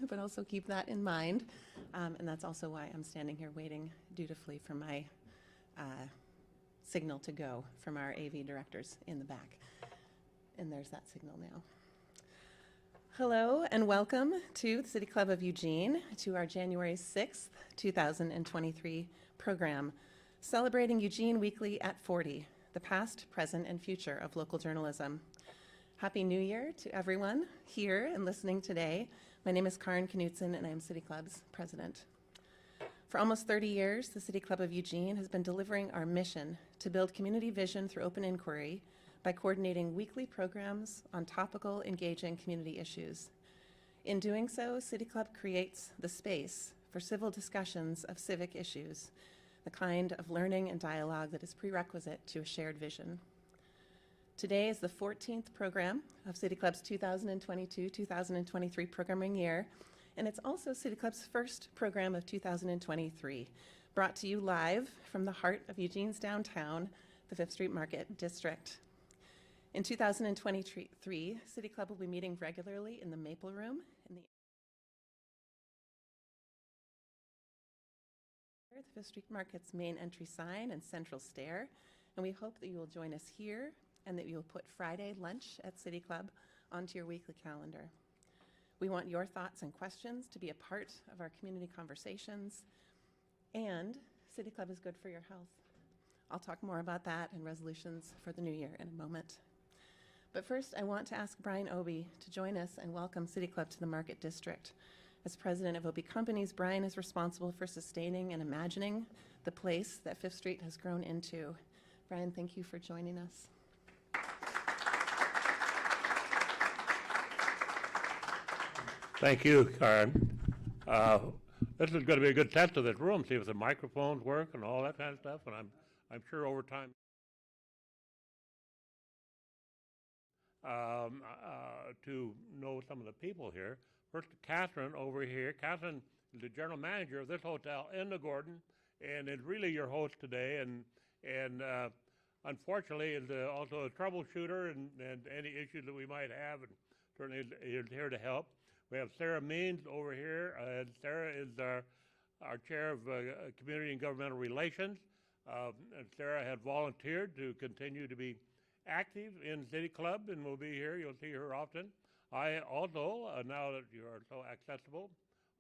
but also keep that in mind. And that's also why I'm standing here waiting dutifully for my signal to go from our AV directors in the back. And there's that signal now. Hello and welcome to the City Club of Eugene, to our January 6th, 2023 program, celebrating Eugene Weekly at 40, the past, present, and future of local journalism. Happy New Year to everyone here and listening today. My name is Karen Knutson and I'm City Club's president. For almost 30 years, the City Club of Eugene has been delivering our mission to build community vision through open inquiry by coordinating weekly programs on topical, engaging community issues. In doing so, City Club creates the space for civil discussions of civic issues, the kind of learning and dialogue that is prerequisite to a shared vision. Today is the 14th program of City Club's 2022-2023 programming year, and it's also City Club's first program of 2023, brought to you live from the heart of Eugene's downtown, the 5th Street Market District. In 2023, City Club will be meeting regularly in the Maple Room in the 5th Street Market's main entry sign and central stair, and we hope that you will join us here and that you will put Friday lunch at City Club onto your weekly calendar. We want your thoughts and questions to be a part of our community conversations, and City Club is good for your health. I'll talk more about that and resolutions for the new year in a moment. But first, I want to ask Brian Obie to join us and welcome City Club to the Market District. As president of Obie Companies, Brian is responsible for sustaining and imagining the place that 5th Street has grown into. Brian, thank you for joining us. Thank you, Karen. This is going to be a good test of this room, see if the microphones work and all that kind of stuff, and I'm sure over time to know some of the people here. First, Catherine over here. Catherine is the general manager of this hotel in the Gordon, and is really your host today, and unfortunately is also a troubleshooter and any issues that we might have, and certainly is here to help. We have Sarah Means over here. Sarah is our chair of community and governmental relations. And Sarah had volunteered to continue to be active in City Club and will be here. You'll see her often. I also, now that you are so accessible,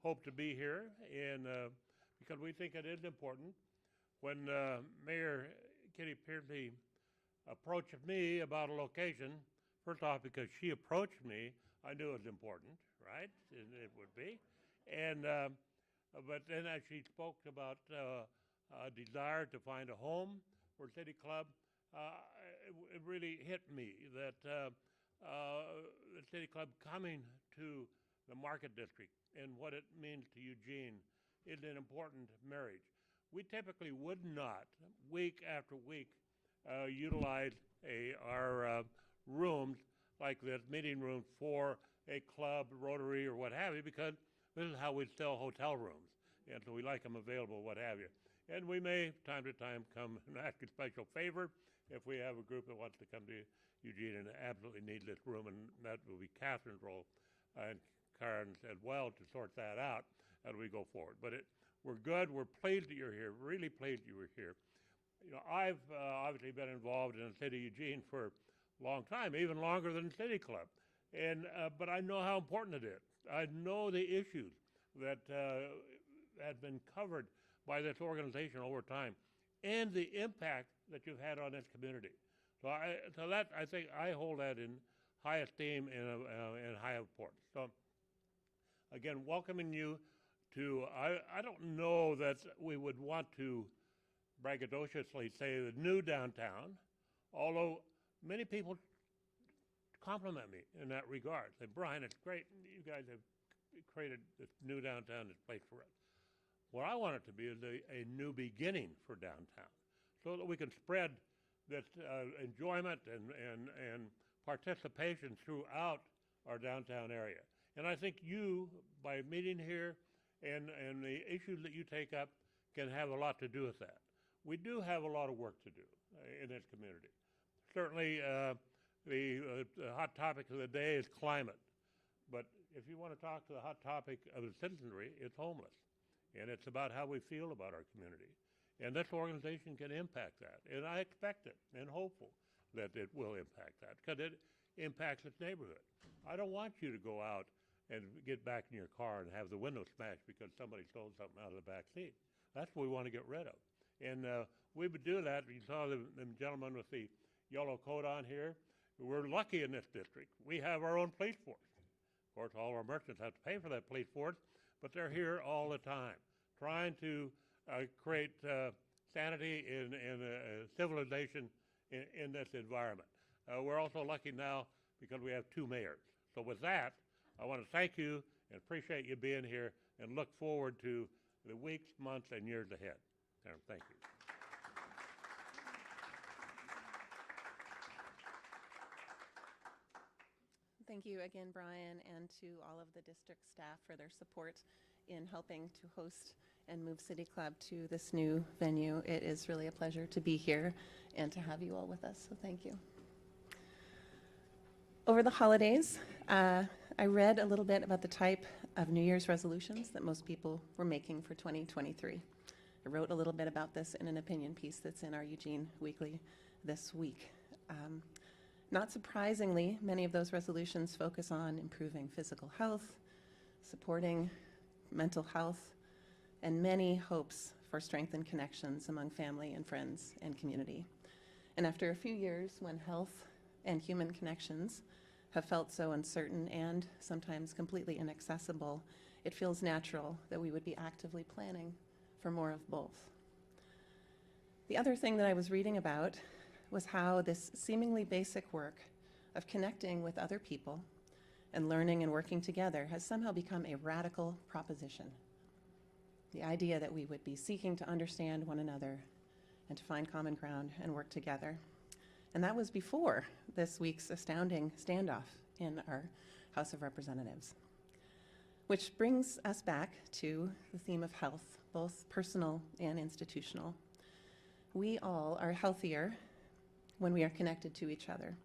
hope to be here and because we think it is important. When Mayor Kitty Pearsley approached me about a location, first off, because she approached me, I knew it was important, right? It would be. And, but then as she spoke about a desire to find a home for City Club, it really hit me that the City Club coming to the Market District and what it means to Eugene is an important marriage. We typically would not, week after week, utilize our rooms like this meeting room for a club, Rotary, or what have you, because this is how we sell hotel rooms, and so we like them available, what have you. And we may, time to time, come and ask a special favor if we have a group that wants to come to Eugene and absolutely need this room, and that will be Catherine's role and Karen's as well to sort that out as we go forward. But we're good. We're pleased that you're here. Really pleased you were here. You know, I've obviously been involved in the city of Eugene for a long time, even longer than City Club, and but I know how important it is. I know the issues that have been covered by this organization over time, and the impact that you've had on this community. So I think I hold that in high esteem and high importance. So again, welcoming you to, I don't know that we would want to braggadociously say the new downtown, although many people compliment me in that regard. Say, Brian, it's great. You guys have created this new downtown, this place for us. What I want it to be is a new beginning for downtown, so that we can spread this enjoyment and participation throughout our downtown area. And I think you, by meeting here and the issues that you take up, can have a lot to do with that. We do have a lot of work to do in this community. Certainly, the hot topic of the day is climate. But if you want to talk to the hot topic of the citizenry, it's homeless. And it's about how we feel about our community. And this organization can impact that. And I expect it and hopeful that it will impact that because it impacts its neighborhood. I don't want you to go out and get back in your car and have the window smashed because somebody stole something out of the back seat. That's what we want to get rid of. And we would do that. You saw the gentleman with the yellow coat on here. We're lucky in this district. We have our own police force. Of course, all our merchants have to pay for that police force, but they're here all the time, trying to create sanity and civilization in this environment. We're also lucky now because we have 2 mayors. So with that, I want to thank you and appreciate you being here and look forward to the weeks, months, and years ahead. Thank you. Thank you again, Brian, and to all of the district staff for their support in helping to host and move City Club to this new venue. It is really a pleasure to be here and to have you all with us, so thank you. Over the holidays, I read a little bit about the type of New Year's resolutions that most people were making for 2023. I wrote a little bit about this in an opinion piece that's in our Eugene Weekly this week. Not surprisingly, many of those resolutions focus on improving physical health, supporting mental health, and many hopes for strengthened connections among family and friends and community. And after a few years when health and human connections have felt so uncertain and sometimes completely inaccessible, it feels natural that we would be actively planning for more of both. The other thing that I was reading about was how this seemingly basic work of connecting with other people and learning and working together has somehow become a radical proposition. The idea that we would be seeking to understand one another and to find common ground and work together. And that was before this week's astounding standoff in our House of Representatives. Which brings us back to the theme of health, both personal and institutional. We all are healthier when we are connected to each other.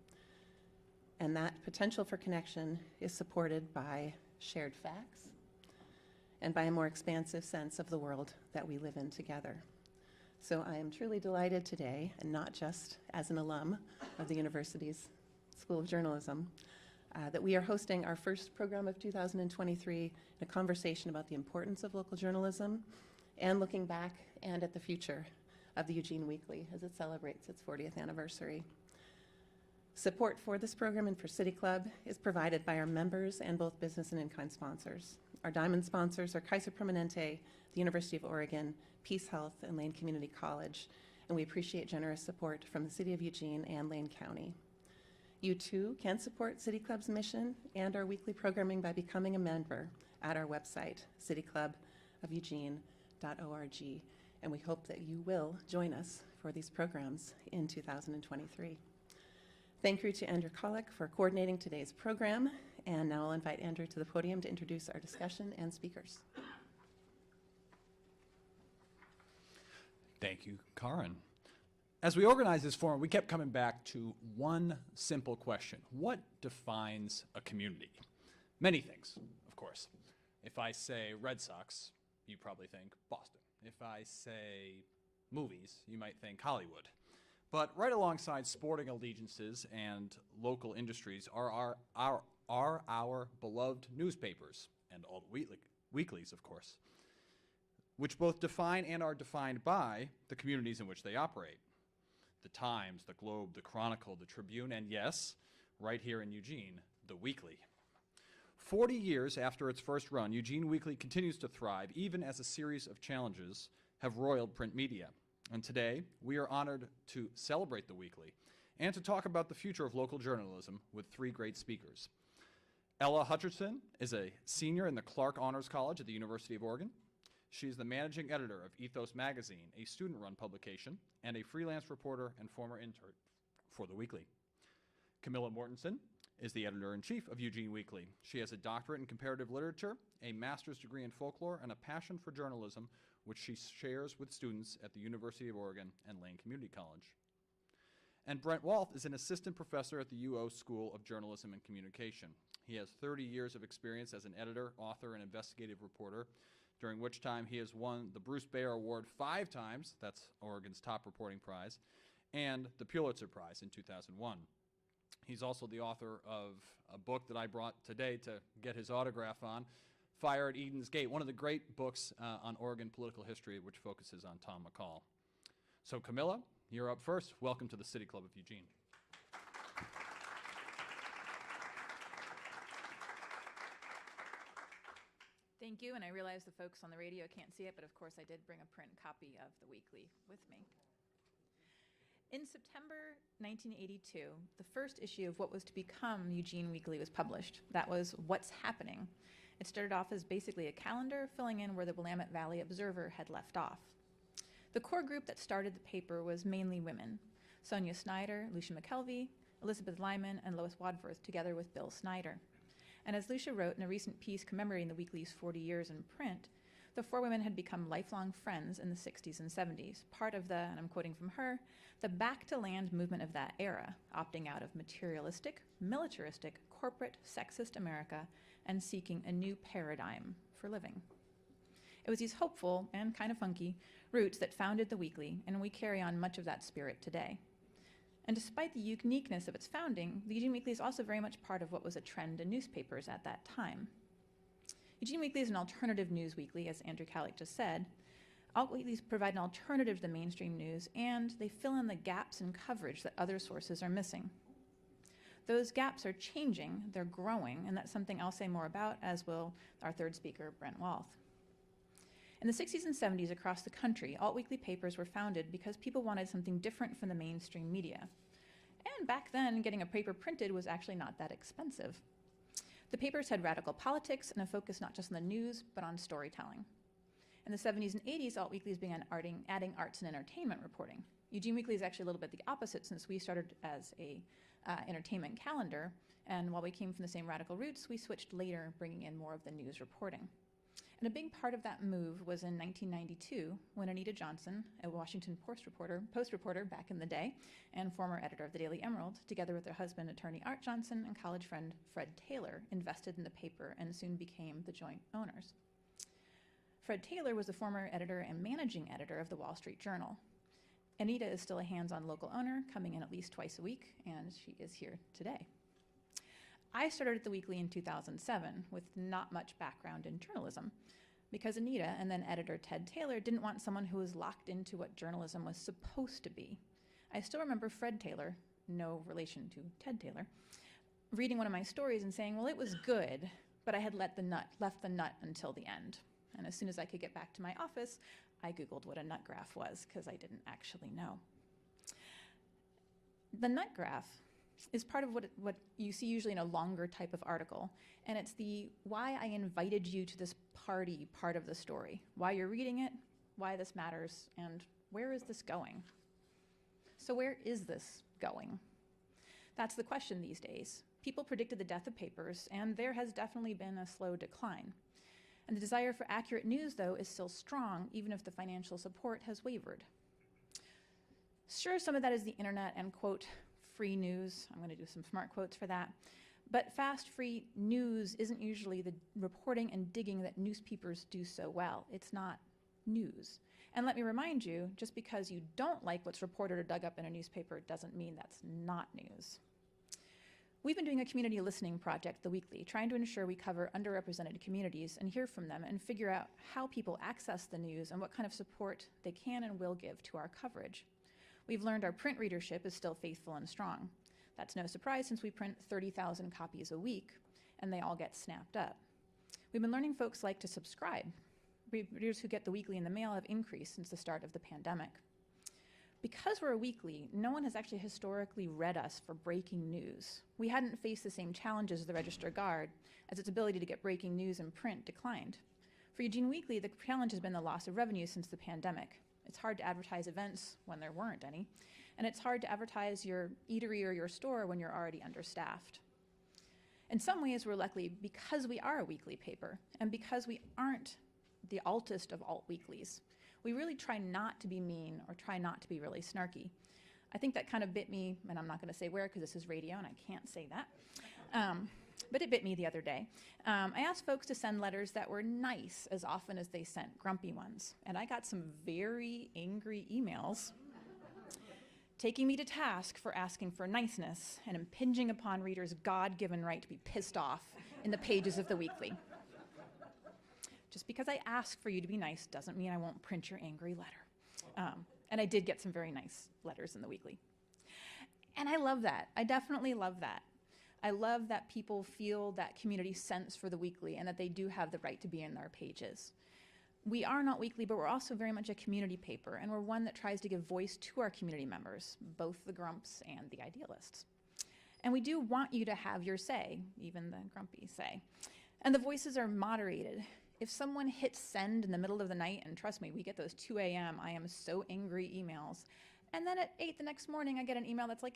And that potential for connection is supported by shared facts and by a more expansive sense of the world that we live in together. So I am truly delighted today, and not just as an alum of the university's School of Journalism, that we are hosting our first program of 2023, a conversation about the importance of local journalism and looking back and at the future of the Eugene Weekly as it celebrates its 40th anniversary. Support for this program and for City Club is provided by our members and both business and in-kind sponsors. Our diamond sponsors are Kaiser Permanente, the University of Oregon, Peace Health, and Lane Community College, and we appreciate generous support from the City of Eugene and Lane County. You too can support City Club's mission and our weekly programming by becoming a member at our website, cityclubofueugene.org. And we hope that you will join us for these programs in 2023. Thank you to Andrew Kollick for coordinating today's program. And now I'll invite Andrew to the podium to introduce our discussion and speakers. Thank you, Karin. As we organized this forum, we kept coming back to one simple question. What defines a community? Many things, of course. If I say Red Sox, you probably think Boston. If I say movies, you might think Hollywood. But right alongside sporting allegiances and local industries are our beloved newspapers, and all the weeklies, of course, which both define and are defined by the communities in which they operate. The Times, the Globe, the Chronicle, the Tribune, and yes, right here in Eugene, the Weekly. 40 years after its first run, Eugene Weekly continues to thrive, even as a series of challenges have roiled print media. And today, we are honored to celebrate the Weekly and to talk about the future of local journalism with 3 great speakers. Ella Hutcherson is a senior in the Clark Honors College at the University of Oregon. She's the managing editor of Ethos Magazine, a student-run publication, and a freelance reporter and former intern for the Weekly. Camilla Mortensen is the editor-in-chief of Eugene Weekly. She has a doctorate in comparative literature, a master's degree in folklore, and a passion for journalism, which she shares with students at the University of Oregon and Lane Community College. And Brent Walth is an assistant professor at the UO School of Journalism and Communication. He has 30 years of experience as an editor, author, and investigative reporter, during which time he has won the Bruce Baer Award 5 times, that's Oregon's top reporting prize, and the Pulitzer Prize in 2001. He's also the author of a book that I brought today to get his autograph on, Fire at Eden's Gate, one of the great books on Oregon political history, which focuses on Tom McCall. So Camilla, you're up first. Welcome to the City Club of Eugene. Thank you, and I realize the folks on the radio can't see it, but of course I did bring a print copy of the weekly with me. In September 1982, the first issue of what was to become Eugene Weekly was published. That was What's Happening. It started off as basically a calendar filling in where the Willamette Valley Observer had left off. The core group that started the paper was mainly women: Sonia Snyder, Lucia McKelvey, Elizabeth Lyman, and Lois Wadforth, together with Bill Snyder. And as Lucia wrote in a recent piece commemorating the weekly's 40 years in print, the 4 women had become lifelong friends in the 60s and 70s, part of the, and I'm quoting from her, the back-to-land movement of that era, opting out of materialistic, militaristic, corporate, sexist America and seeking a new paradigm for living. It was these hopeful and kind of funky roots that founded the weekly, and we carry on much of that spirit today. And despite the uniqueness of its founding, the Eugene Weekly is also very much part of what was a trend in newspapers at that time. Eugene Weekly is an alternative news weekly, as Andrew Kallick just said. Alt weeklies provide an alternative to the mainstream news, and they fill in the gaps in coverage that other sources are missing. Those gaps are changing, they're growing, and that's something I'll say more about, as will our third speaker, Brent Walth. In the 60s and 70s across the country, alt-weekly papers were founded because people wanted something different from the mainstream media. And back then, getting a paper printed was actually not that expensive. The papers had radical politics and a focus not just on the news, but on storytelling. In the 70s and 80s, alt-weeklies began adding arts and entertainment reporting. Eugene Weekly is actually a little bit the opposite, since we started as a entertainment calendar, and while we came from the same radical roots, we switched later, bringing in more of the news reporting. And a big part of that move was in 1992, when Anita Johnson, a Washington Post reporter back in the day, and former editor of the Daily Emerald, together with her husband, attorney Art Johnson, and college friend Fred Taylor, invested in the paper and soon became the joint owners. Fred Taylor was the former editor and managing editor of the Wall Street Journal. Anita is still a hands-on local owner, coming in at least twice a week, and she is here today. I started at the Weekly in 2007 with not much background in journalism, because Anita and then editor Ted Taylor didn't want someone who was locked into what journalism was supposed to be. I still remember Fred Taylor, no relation to Ted Taylor, reading one of my stories and saying, well, it was good, but I had left the nut until the end. And as soon as I could get back to my office, I Googled what a nut graph was, because I didn't actually know. The nut graph is part of what you see usually in a longer type of article. And it's the why I invited you to this party part of the story. Why you're reading it, why this matters, and where is this going? So where is this going? That's the question these days. People predicted the death of papers, and there has definitely been a slow decline. And the desire for accurate news, though, is still strong, even if the financial support has wavered. Sure, some of that is the internet and, quote, free news. I'm going to do some smart quotes for that. But fast, free news isn't usually the reporting and digging that newspapers do so well. It's not news. And let me remind you, just because you don't like what's reported or dug up in a newspaper doesn't mean that's not news. We've been doing a community listening project, The Weekly, trying to ensure we cover underrepresented communities and hear from them and figure out how people access the news and what kind of support they can and will give to our coverage. We've learned our print readership is still faithful and strong. That's no surprise since we print 30,000 copies a week, and they all get snapped up. We've been learning folks like to subscribe. Readers who get the Weekly in the mail have increased since the start of the pandemic. Because we're a weekly, no one has actually historically read us for breaking news. We hadn't faced the same challenges as the Register Guard, as its ability to get breaking news in print declined. For Eugene Weekly, the challenge has been the loss of revenue since the pandemic. It's hard to advertise events when there weren't any, and it's hard to advertise your eatery or your store when you're already understaffed. In some ways, we're lucky because we are a weekly paper, and because we aren't the altest of alt weeklies. We really try not to be mean or try not to be really snarky. I think that kind of bit me, and I'm not going to say where because this is radio and I can't say that. But it bit me the other day. I asked folks to send letters that were nice as often as they sent grumpy ones. And I got some very angry emails taking me to task for asking for niceness and impinging upon readers' God-given right to be pissed off in the pages of the weekly. Just because I ask for you to be nice doesn't mean I won't print your angry letter. And I did get some very nice letters in the weekly. And I love that. I definitely love that. I love that people feel that community sense for the weekly and that they do have the right to be in our pages. We are not weekly, but we're also very much a community paper, and we're one that tries to give voice to our community members, both the grumps and the idealists. And we do want you to have your say, even the grumpy say. And the voices are moderated. If someone hits send in the middle of the night, and trust me, we get those 2 a.m., I am so angry emails, and then at 8 the next morning, I get an email that's like,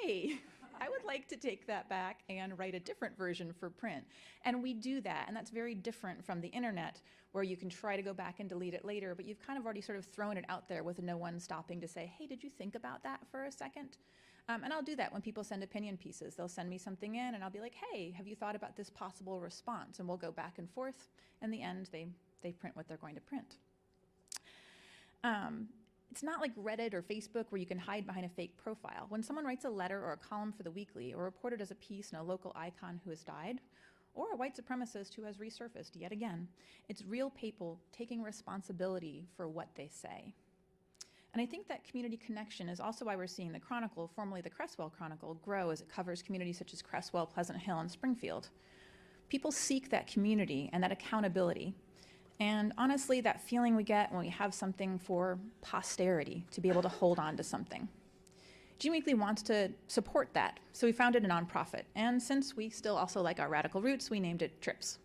hey, I would like to take that back and write a different version for print. And we do that, and that's very different from the internet, where you can try to go back and delete it later, but you've kind of already sort of thrown it out there with no one stopping to say, hey, did you think about that for a second? And I'll do that when people send opinion pieces. They'll send me something in, and I'll be like, hey, have you thought about this possible response? And we'll go back and forth. In the end, they print what they're going to print. It's not like Reddit or Facebook where you can hide behind a fake profile. When someone writes a letter or a column for the weekly or reported as a piece in a local icon who has died, or a white supremacist who has resurfaced yet again, it's real people taking responsibility for what they say. And I think that community connection is also why we're seeing the Chronicle, formerly the Cresswell Chronicle, grow as it covers communities such as Cresswell, Pleasant Hill, and Springfield. People seek that community and that accountability. And honestly, that feeling we get when we have something for posterity, to be able to hold on to something. Eugene Weekly wants to support that, so we founded a nonprofit. And since we still also like our radical roots, we named it TRIPS,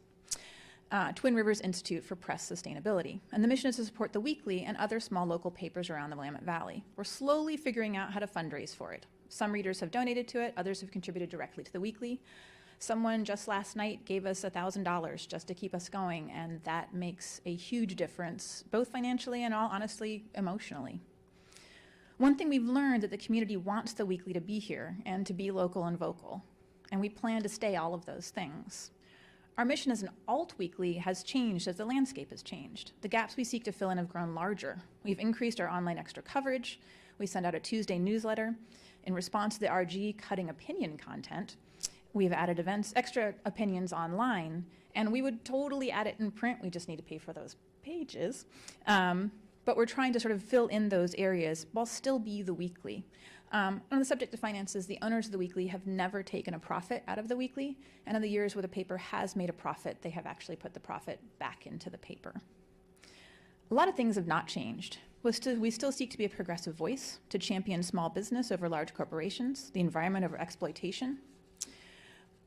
Twin Rivers Institute for Press Sustainability. And the mission is to support the weekly and other small local papers around the Willamette Valley. We're slowly figuring out how to fundraise for it. Some readers have donated to it, others have contributed directly to the weekly. Someone just last night gave us $1,000 just to keep us going, and that makes a huge difference, both financially and all honestly, emotionally. One thing we've learned that the community wants the weekly to be here and to be local and vocal, and we plan to stay all of those things. Our mission as an alt weekly has changed as the landscape has changed. The gaps we seek to fill in have grown larger. We've increased our online extra coverage. We send out a Tuesday newsletter. In response to the RG cutting opinion content, we've added events, extra opinions online, and we would totally add it in print. We just need to pay for those pages. But we're trying to sort of fill in those areas while still be the weekly. On the subject of finances, the owners of the weekly have never taken a profit out of the weekly, and in the years where the paper has made a profit, they have actually put the profit back into the paper. A lot of things have not changed. We still seek to be a progressive voice, to champion small business over large corporations, the environment over exploitation.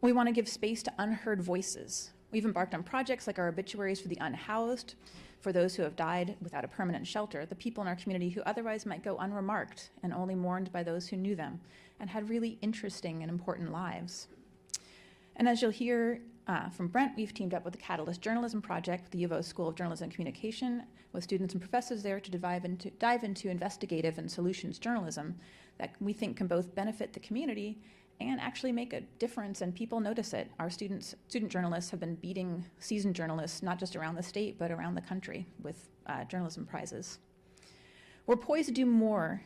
We want to give space to unheard voices. We've embarked on projects like our obituaries for the unhoused, for those who have died without a permanent shelter, the people in our community who otherwise might go unremarked and only mourned by those who knew them and had really interesting and important lives. And as you'll hear from Brent, we've teamed up with the Catalyst Journalism Project with the U of O School of Journalism and Communication with students and professors there to dive into investigative and solutions journalism that we think can both benefit the community and actually make a difference, and people notice it. Our student journalists have been beating seasoned journalists, not just around the state, but around the country with journalism prizes. We're poised to do more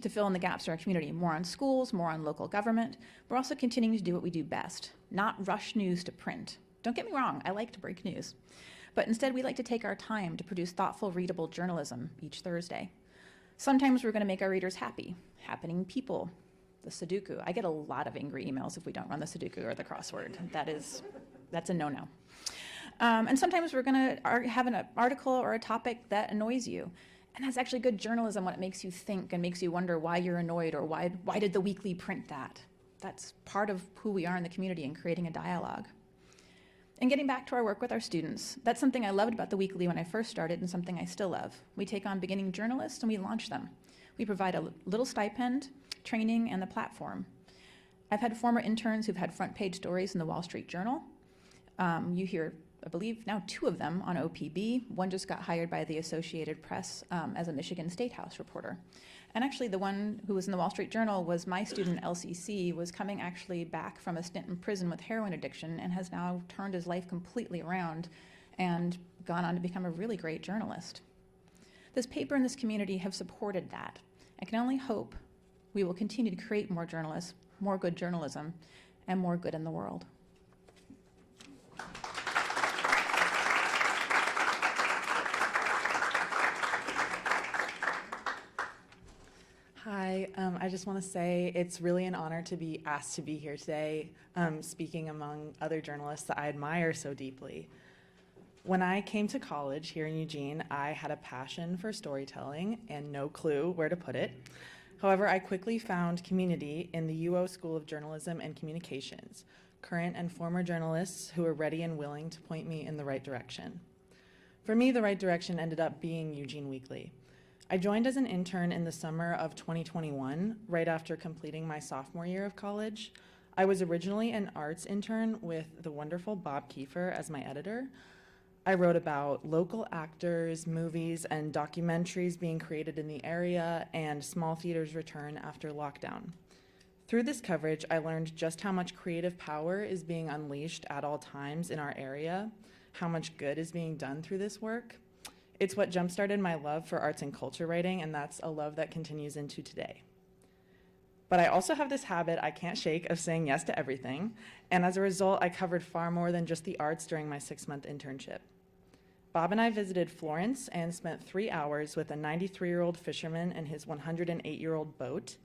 to fill in the gaps in our community, more on schools, more on local government. We're also continuing to do what we do best, not rush news to print. Don't get me wrong, I like to break news. But instead, we like to take our time to produce thoughtful, readable journalism each Thursday. Sometimes we're gonna make our readers happy, happening people, the Sudoku. I get a lot of angry emails if we don't run the Sudoku or the crossword. That's a no-no. And sometimes we're gonna have an article or a topic that annoys you. And that's actually good journalism when it makes you think and makes you wonder why you're annoyed or why did the weekly print that? That's part of who we are in the community and creating a dialogue. And getting back to our work with our students, that's something I loved about the weekly when I first started and something I still love. We take on beginning journalists and we launch them. We provide a little stipend, training, and the platform. I've had former interns who've had front page stories in the Wall Street Journal. You hear I believe now 2 of them on OPB. One just got hired by the Associated Press as a Michigan State House reporter. And actually the one who was in the Wall Street Journal was my student, LCC, was coming actually back from a stint in prison with heroin addiction and has now turned his life completely around and gone on to become a really great journalist. This paper and this community have supported that. I can only hope we will continue to create more journalists, more good journalism, and more good in the world. Hi, I just want to say it's really an honor to be asked to be here today, speaking among other journalists that I admire so deeply. When I came to college here in Eugene, I had a passion for storytelling and no clue where to put it. However, I quickly found community in the UO School of Journalism and Communications, current and former journalists who were ready and willing to point me in the right direction. For me, the right direction ended up being Eugene Weekly. I joined as an intern in the summer of 2021, right after completing my sophomore year of college. I was originally an arts intern with the wonderful Bob Kiefer as my editor. I wrote about local actors, movies, and documentaries being created in the area and small theaters' return after lockdown. Through this coverage, I learned just how much creative power is being unleashed at all times in our area, how much good is being done through this work. It's what jump-started my love for arts and culture writing, and that's a love that continues into today. But I also have this habit I can't shake of saying yes to everything, and as a result, I covered far more than just the arts during my 6-month internship. Bob and I visited Florence and spent 3 hours with a 93-year-old fisherman and his 108-year-old boat.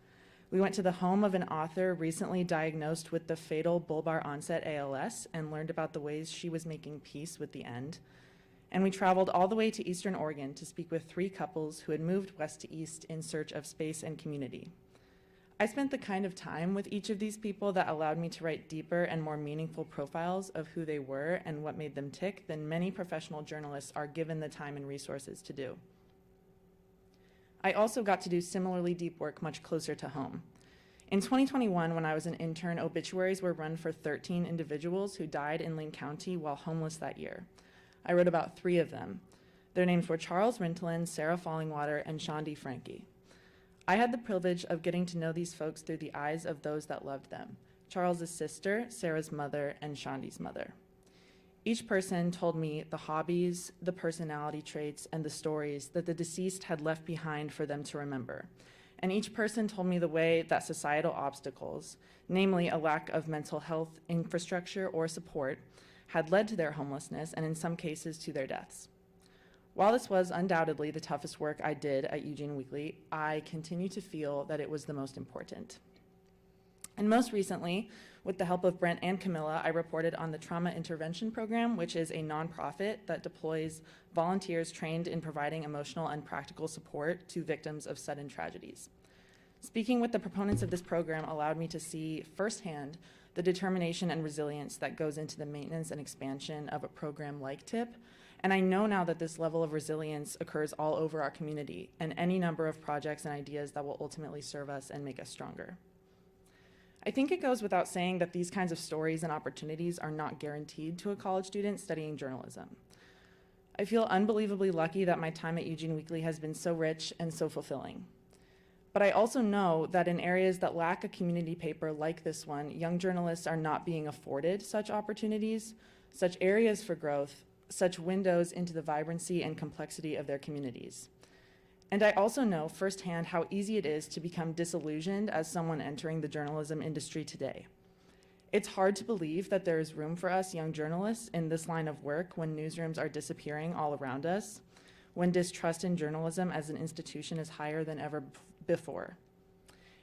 We went to the home of an author recently diagnosed with the fatal bulbar onset ALS and learned about the ways she was making peace with the end. And we traveled all the way to Eastern Oregon to speak with 3 couples who had moved west to east in search of space and community. I spent the kind of time with each of these people that allowed me to write deeper and more meaningful profiles of who they were and what made them tick than many professional journalists are given the time and resources to do. I also got to do similarly deep work much closer to home. In 2021, when I was an intern, obituaries were run for 13 individuals who died in Lane County while homeless that year. I wrote about 3 of them. Their names were Charles Rintelen, Sarah Fallingwater, and Shandi Frankie. I had the privilege of getting to know these folks through the eyes of those that loved them, Charles's sister, Sarah's mother, and Shandi's mother. Each person told me the hobbies, the personality traits, and the stories that the deceased had left behind for them to remember. And each person told me the way that societal obstacles, namely a lack of mental health infrastructure or support, had led to their homelessness and in some cases to their deaths. While this was undoubtedly the toughest work I did at Eugene Weekly, I continue to feel that it was the most important. And most recently, with the help of Brent and Camilla, I reported on the Trauma Intervention Program, which is a nonprofit that deploys volunteers trained in providing emotional and practical support to victims of sudden tragedies. Speaking with the proponents of this program allowed me to see firsthand the determination and resilience that goes into the maintenance and expansion of a program like TIP. And I know now that this level of resilience occurs all over our community and any number of projects and ideas that will ultimately serve us and make us stronger. I think it goes without saying that these kinds of stories and opportunities are not guaranteed to a college student studying journalism. I feel unbelievably lucky that my time at Eugene Weekly has been so rich and so fulfilling. But I also know that in areas that lack a community paper like this one, young journalists are not being afforded such opportunities, such areas for growth, such windows into the vibrancy and complexity of their communities. And I also know firsthand how easy it is to become disillusioned as someone entering the journalism industry today. It's hard to believe that there is room for us young journalists in this line of work when newsrooms are disappearing all around us, when distrust in journalism as an institution is higher than ever before.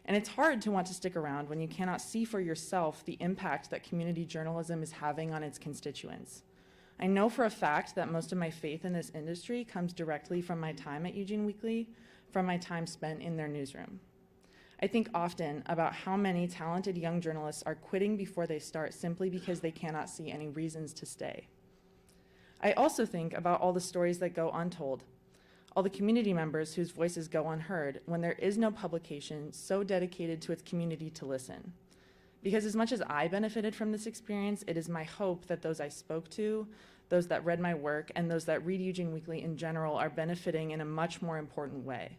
And it's hard to want to stick around when you cannot see for yourself the impact that community journalism is having on its constituents. I know for a fact that most of my faith in this industry comes directly from my time at Eugene Weekly, from my time spent in their newsroom. I think often about how many talented young journalists are quitting before they start simply because they cannot see any reasons to stay. I also think about all the stories that go untold, all the community members whose voices go unheard when there is no publication so dedicated to its community to listen. Because as much as I benefited from this experience, it is my hope that those I spoke to, those that read my work, and those that read Eugene Weekly in general are benefiting in a much more important way.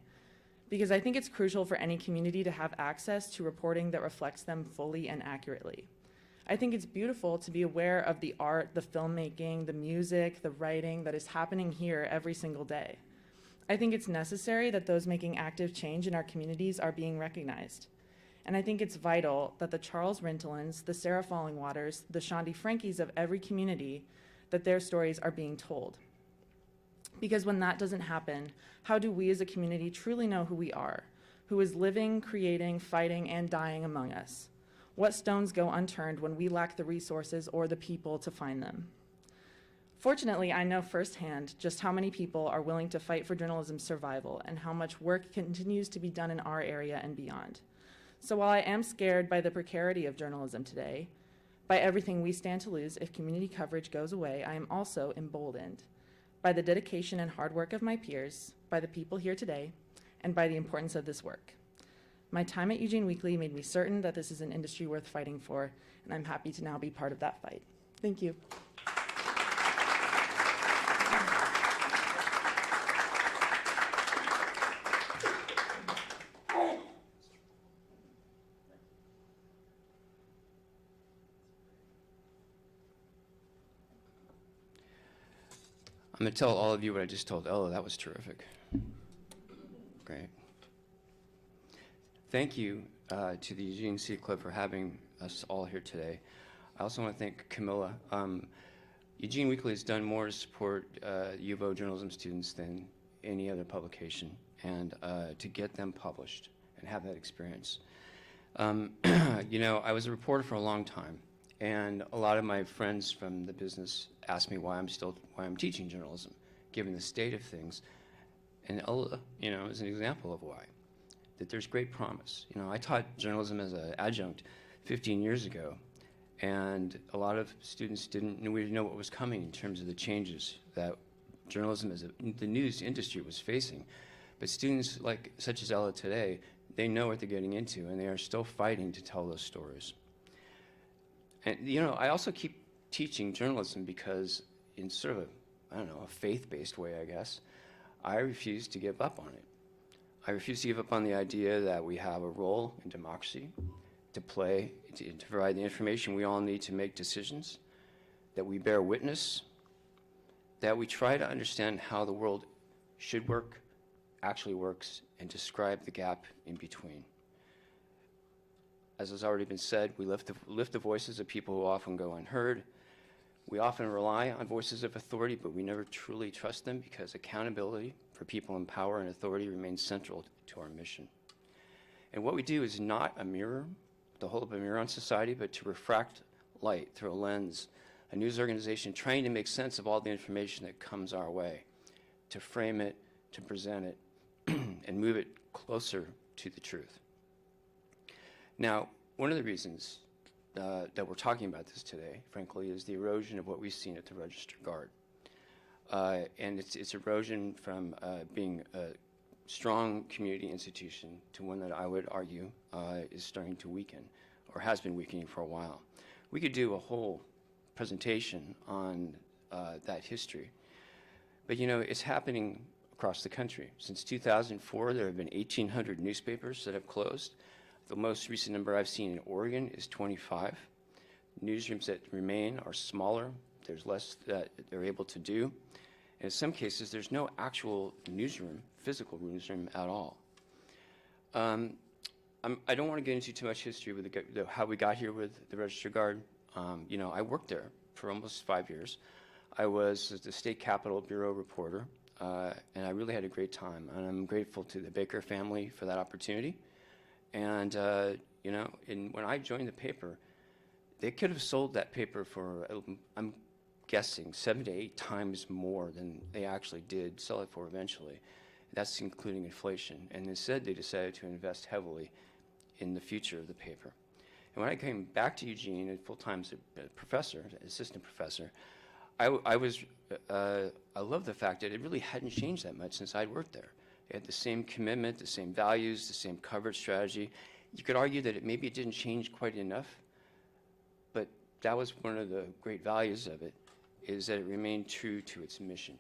Because I think it's crucial for any community to have access to reporting that reflects them fully and accurately. I think it's beautiful to be aware of the art, the filmmaking, the music, the writing that is happening here every single day. I think it's necessary that those making active change in our communities are being recognized. And I think it's vital that the Charles Rintolans, the Sarah Fallingwaters, the Shondi Frankies of every community, that their stories are being told. Because when that doesn't happen, how do we as a community truly know who we are, who is living, creating, fighting, and dying among us? What stones go unturned when we lack the resources or the people to find them? Fortunately, I know firsthand just how many people are willing to fight for journalism's survival and how much work continues to be done in our area and beyond. So while I am scared by the precarity of journalism today, by everything we stand to lose if community coverage goes away, I am also emboldened by the dedication and hard work of my peers, by the people here today, and by the importance of this work. My time at Eugene Weekly made me certain that this is an industry worth fighting for, and I'm happy to now be part of that fight. Thank you. I'm going to tell all of you what I just told Ella. That was terrific. Great. Thank you to the Eugene City Club for having us all here today. I also want to thank Camilla. Eugene Weekly has done more to support U of O journalism students than any other publication, and to get them published and have that experience. You know, I was a reporter for a long time, and a lot of my friends from the business asked me why I'm teaching journalism, given the state of things. And Ella, you know, is an example of why. That there's great promise. You know, I taught journalism as an adjunct 15 years ago, and a lot of students didn't know what was coming in terms of the changes that journalism as the news industry was facing. But students such as Ella today, they know what they're getting into, and they are still fighting to tell those stories. And you know, I also keep teaching journalism because, in sort of a faith-based way, I guess, I refuse to give up on it. I refuse to give up on the idea that we have a role in democracy to play, to provide the information we all need to make decisions, that we bear witness, that we try to understand how the world should work, actually works, and describe the gap in between. As has already been said, we lift the voices of people who often go unheard. We often rely on voices of authority, but we never truly trust them because accountability for people in power and authority remains central to our mission. And what we do is not a mirror, to hold up a mirror on society, but to refract light through a lens, a news organization trying to make sense of all the information that comes our way, to frame it, to present it, and move it closer to the truth. Now, one of the reasons that we're talking about this today, frankly, is the erosion of what we've seen at the Register Guard. And it's erosion from being a strong community institution to one that I would argue is starting to weaken, or has been weakening for a while. We could do a whole presentation on that history. But you know, it's happening across the country. Since 2004, there have been 1,800 newspapers that have closed. The most recent number I've seen in Oregon is 25. Newsrooms that remain are smaller. There's less that they're able to do. And in some cases, there's no actual newsroom, physical newsroom at all. I don't want to get into too much history with how we got here with the Register Guard. You know, I worked there for almost 5 years. I was the State Capitol Bureau reporter, and I really had a great time. And I'm grateful to the Baker family for that opportunity. And, you know, when I joined the paper, they could have sold that paper for, I'm guessing, 7 to 8 times more than they actually did sell it for eventually. That's including inflation. And instead, they decided to invest heavily in the future of the paper. And when I came back to Eugene as full-time professor, assistant professor, I love the fact that it really hadn't changed that much since I'd worked there. It had the same commitment, the same values, the same coverage strategy. You could argue that maybe it didn't change quite enough, but that was one of the great values of it, is that it remained true to its mission.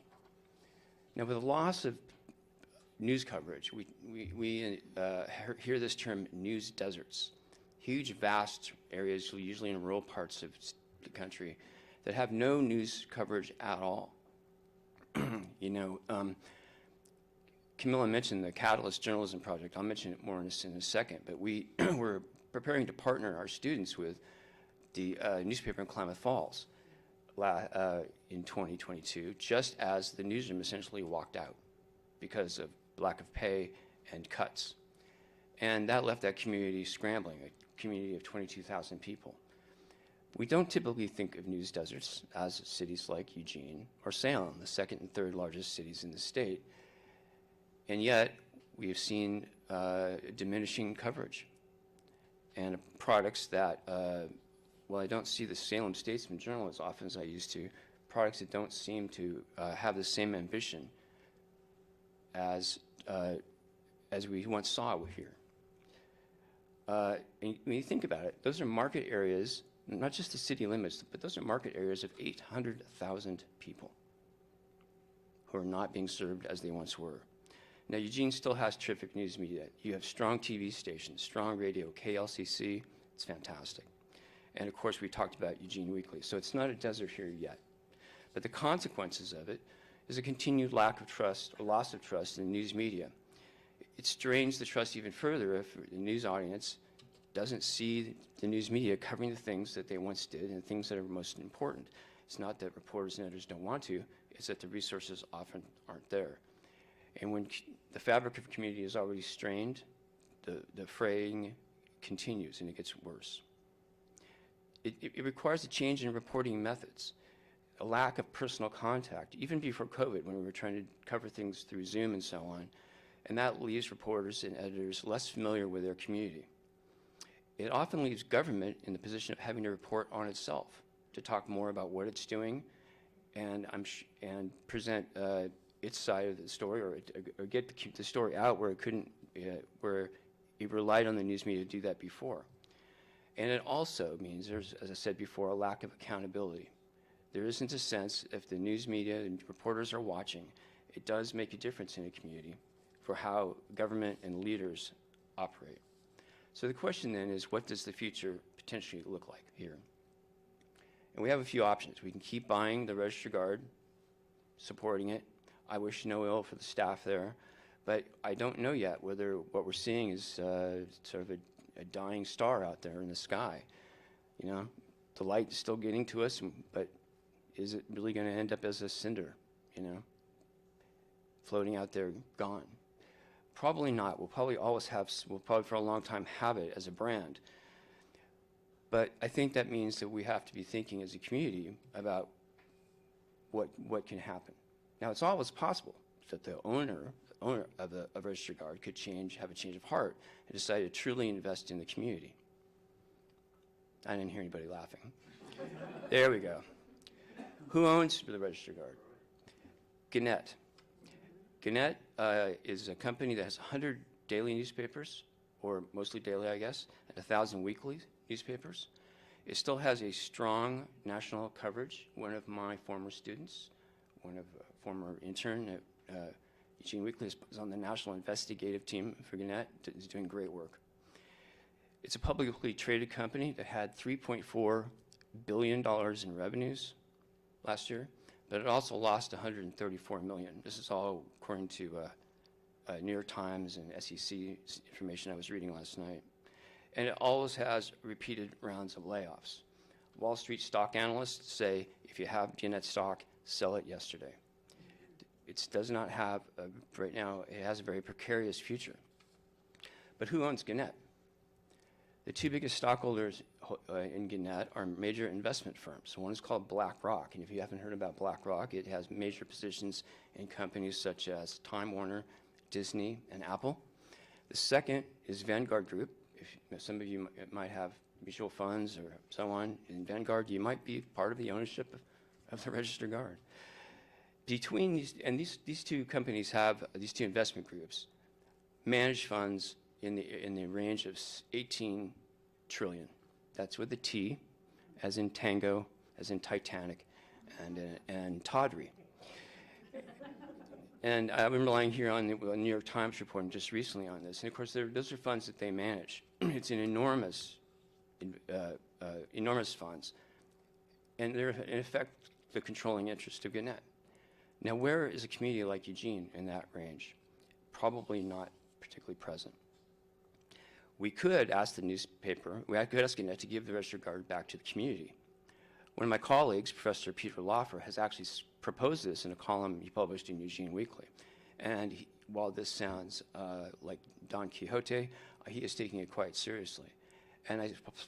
Now, with the loss of news coverage, we hear this term news deserts. Huge, vast areas, usually in rural parts of the country, that have no news coverage at all. Camilla mentioned the Catalyst Journalism Project. I'll mention it more in a second, but we were preparing to partner our students with the newspaper in Klamath Falls in 2022, just as the newsroom essentially walked out because of lack of pay and cuts. And that left that community scrambling, a community of 22,000 people. We don't typically think of news deserts as cities like Eugene or Salem, the second and third largest cities in the state. And yet, we have seen diminishing coverage and products that, well, I don't see the Salem Statesman Journal as often as I used to, products that don't seem to have the same ambition as we once saw here. And when you think about it, those are market areas, not just the city limits, but those are market areas of 800,000 people who are not being served as they once were. Now, Eugene still has terrific news media. You have strong TV stations, strong radio, KLCC, it's fantastic. And of course, we talked about Eugene Weekly, so it's not a desert here yet. But the consequences of it is a continued lack of trust or loss of trust in news media. It strains the trust even further if the news audience doesn't see the news media covering the things that they once did and the things that are most important. It's not that reporters and editors don't want to, it's that the resources often aren't there. And when the fabric of community is already strained, the fraying continues and it gets worse. It requires a change in reporting methods, a lack of personal contact, even before COVID when we were trying to cover things through Zoom and so on. And that leaves reporters and editors less familiar with their community. It often leaves government in the position of having to report on itself, to talk more about what it's doing and present its side of the story, or get the story out where it couldn't, where it relied on the news media to do that before. And it also means there's, as I said before, a lack of accountability. There isn't a sense, if the news media and reporters are watching, it does make a difference in a community for how government and leaders operate. So the question then is, what does the future potentially look like here? And we have a few options. We can keep buying the Register Guard, supporting it. I wish no ill for the staff there, but I don't know yet whether what we're seeing is sort of a dying star out there in the sky. You know, the light is still getting to us, but is it really going to end up as a cinder, you know, floating out there, gone? Probably not. We'll probably for a long time have it as a brand. But I think that means that we have to be thinking as a community about what can happen. Now, it's always possible that the owner of a Register Guard could have a change of heart and decide to truly invest in the community. I didn't hear anybody laughing. There we go. Who owns the Register Guard? Gannett. Gannett is a company that has 100 daily newspapers, or mostly daily, I guess, and 1,000 weekly newspapers. It still has a strong national coverage. One of my former students, former intern at Eugene Weekly, is on the national investigative team for Gannett, is doing great work. It's a publicly traded company that had $3.4 billion in revenues last year, but it also lost $134 million. This is all according to New York Times and SEC information I was reading last night. And it always has repeated rounds of layoffs. Wall Street stock analysts say, if you have Gannett stock, sell it yesterday. It does not have, right now, it has a very precarious future. But who owns Gannett? The two biggest stockholders in Gannett are major investment firms. One is called BlackRock, and if you haven't heard about BlackRock, it has major positions in companies such as Time Warner, Disney, and Apple. The second is Vanguard Group. If some of you might have mutual funds or so on in Vanguard, you might be part of the ownership of the Register Guard. Between these two companies have, these two investment groups, manage funds in the range of 18 trillion. That's with a T, as in Tango, as in Titanic, and tawdry. And I've been relying here on the New York Times reporting just recently on this. And of course, those are funds that they manage. It's an enormous funds. And they're, in effect, the controlling interest of Gannett. Now, where is a community like Eugene in that range? Probably not particularly present. We could ask the newspaper, we could ask Gannett to give the Register Guard back to the community. One of my colleagues, Professor Peter Loffer, has actually proposed this in a column he published in Eugene Weekly. And while this sounds like Don Quixote, he is taking it quite seriously. And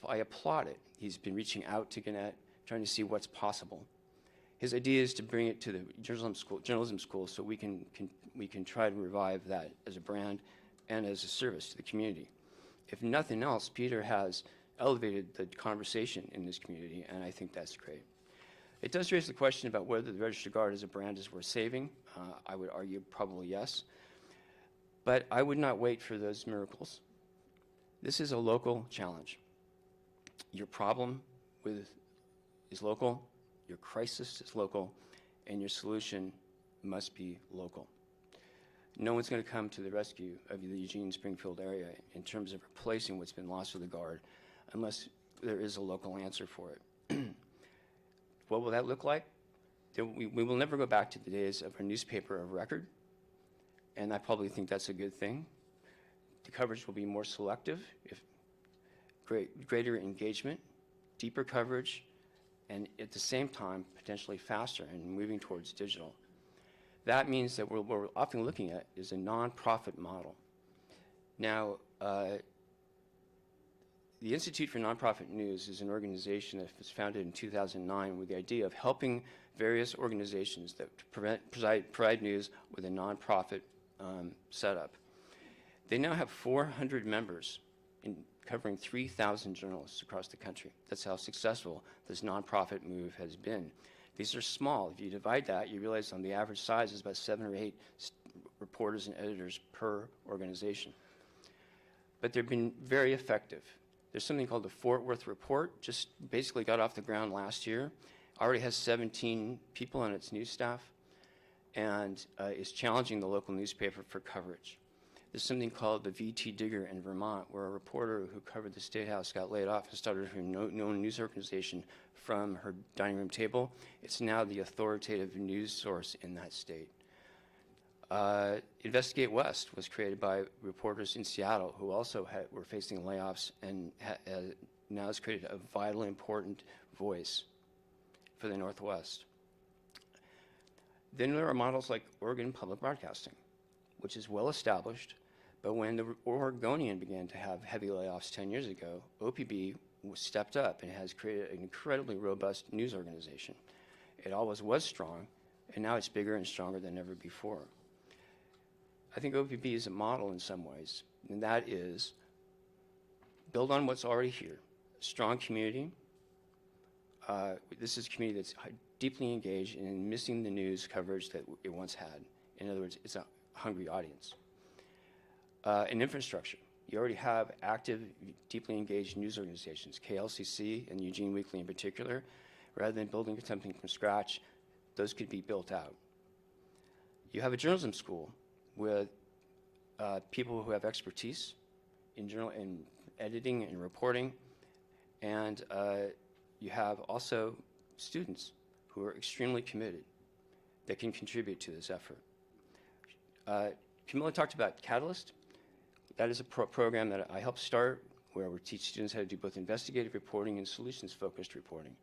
I applaud it. He's been reaching out to Gannett, trying to see what's possible. His idea is to bring it to the journalism school so we can try to revive that as a brand and as a service to the community. If nothing else, Peter has elevated the conversation in this community, and I think that's great. It does raise the question about whether the Register Guard as a brand is worth saving. I would argue probably yes. But I would not wait for those miracles. This is a local challenge. Your problem is local, your crisis is local, and your solution must be local. No one's going to come to the rescue of the Eugene-Springfield area in terms of replacing what's been lost with the Guard unless there is a local answer for it. What will that look like? We will never go back to the days of a newspaper of record, and I probably think that's a good thing. The coverage will be more selective, greater engagement, deeper coverage, and at the same time, potentially faster and moving towards digital. That means that what we're often looking at is a nonprofit model. Now, the Institute for Nonprofit News is an organization that was founded in 2009 with the idea of helping various organizations that provide news with a nonprofit setup. They now have 400 members covering 3,000 journalists across the country. That's how successful this nonprofit move has been. These are small. If you divide that, you realize on the average size is about 7 or 8 reporters and editors per organization. But they've been very effective. There's something called the Fort Worth Report, just basically got off the ground last year. Already has 17 people on its news staff and is challenging the local newspaper for coverage. There's something called the VT Digger in Vermont, where a reporter who covered the State House got laid off and started her own news organization from her dining room table. It's now the authoritative news source in that state. Investigate West was created by reporters in Seattle who also were facing layoffs and now has created a vitally important voice for the Northwest. Then there are models like Oregon Public Broadcasting, which is well established, but when the Oregonian began to have heavy layoffs 10 years ago, OPB stepped up and has created an incredibly robust news organization. It always was strong, and now it's bigger and stronger than ever before. I think OPB is a model in some ways, and that is build on what's already here. Strong community. This is a community that's deeply engaged in missing the news coverage that it once had. In other words, it's a hungry audience. An infrastructure. You already have active, deeply engaged news organizations, KLCC and Eugene Weekly in particular. Rather than building something from scratch, those could be built out. You have a journalism school with people who have expertise in editing and reporting, and you have also students who are extremely committed that can contribute to this effort. Camilla talked about Catalyst. That is a program that I helped start where we teach students how to do both investigative reporting and solutions-focused reporting.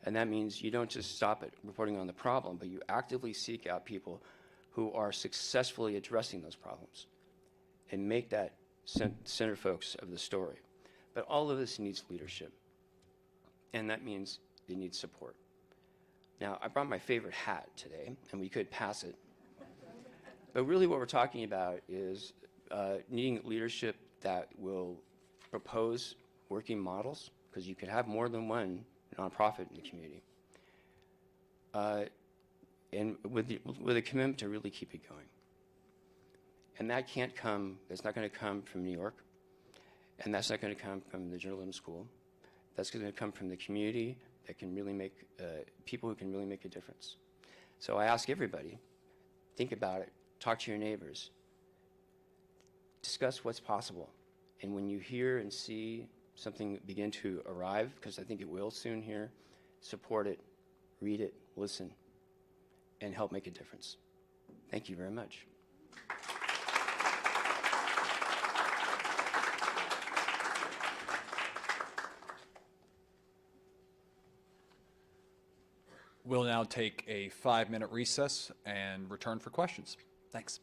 And that means you don't just stop at reporting on the problem, but you actively seek out people who are successfully addressing those problems and make that center focus of the story. But all of this needs leadership, and that means it needs support. Now, I brought my favorite hat today, and we could pass it. But really what we're talking about is needing leadership that will propose working models, because you can have more than one nonprofit in the community, and with a commitment to really keep it going. And that can't come, it's not going to come from New York, and that's not going to come from the journalism school. That's going to come from the community, that can really make, people who can really make a difference. So I ask everybody, think about it, talk to your neighbors, discuss what's possible. And when you hear and see something begin to arrive, because I think it will soon here, support it, read it, listen, and help make a difference. Thank you very much. We'll now take a 5-minute recess and return for questions. Thanks.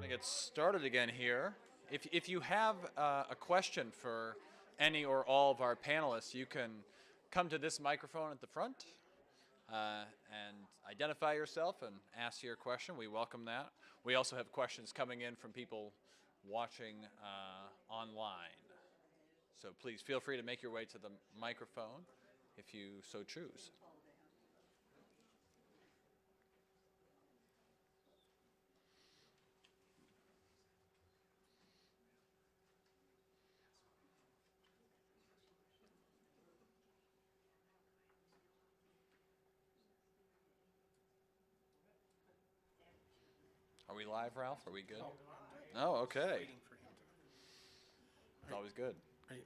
going to get started again here. If you have a question for any or all of our panelists, you can come to this microphone at the front and identify yourself and ask your question. We welcome that. We also have questions coming in from people watching online. So please feel free to make your way to the microphone if you so choose. Are we live, Ralph? Are we good? Oh, okay. It's always good. Right.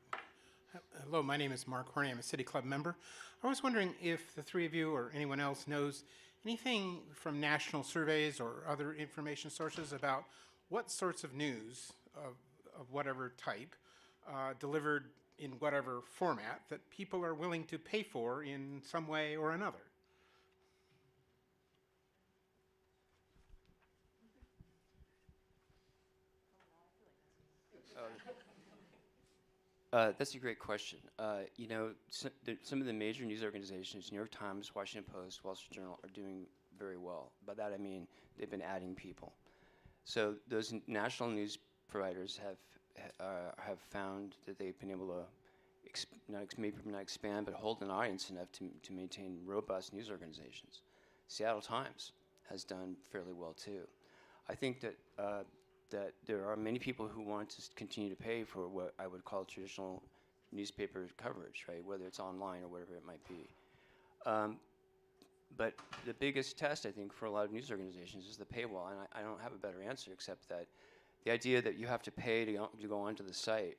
Hello, my name is Mark Horney. I'm a City Club member. I was wondering if the three of you or anyone else knows anything from national surveys or other information sources about what sorts of news of whatever type delivered in whatever format that people are willing to pay for in some way or another. That's a great question. You know, some of the major news organizations, New York Times, Washington Post, Wall Street Journal, are doing very well. By that I mean they've been adding people. So those national news providers have found that they've been able to maybe not expand, but hold an audience enough to maintain robust news organizations. Seattle Times has done fairly well too. I think that that there are many people who want to continue to pay for what I would call traditional newspaper coverage, right? Whether it's online or whatever it might be. But the biggest test, I think, for a lot of news organizations is the paywall, and I don't have a better answer except that the idea that you have to pay to go onto the site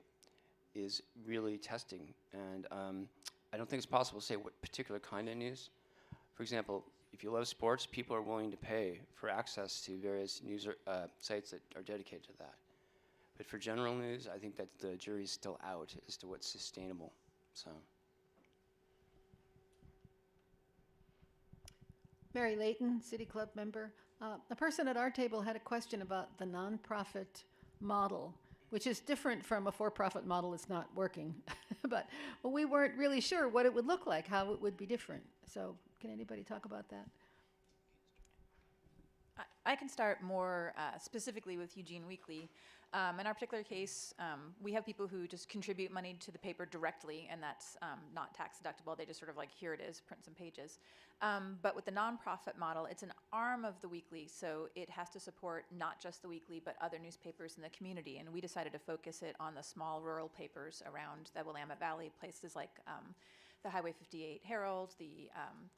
is really testing, and I don't think it's possible to say what particular kind of news. For example, if you love sports, people are willing to pay for access to various news sites that are dedicated to that. But for general news, I think that the jury's still out as to what's sustainable. So, Mary Layton, City Club member. A person at our table had a question about the nonprofit model, which is different from a for-profit model that's not working. But we weren't really sure what it would look like, how it would be different. So can anybody talk about that? I can start more specifically with Eugene Weekly. In our particular case, we have people who just contribute money to the paper directly, and that's not tax deductible. They just sort of like, here it is, print some pages. But with the nonprofit model, it's an arm of the weekly, so it has to support not just the weekly, but other newspapers in the community. And we decided to focus it on the small rural papers around the Willamette Valley, places like the Highway 58 Herald, the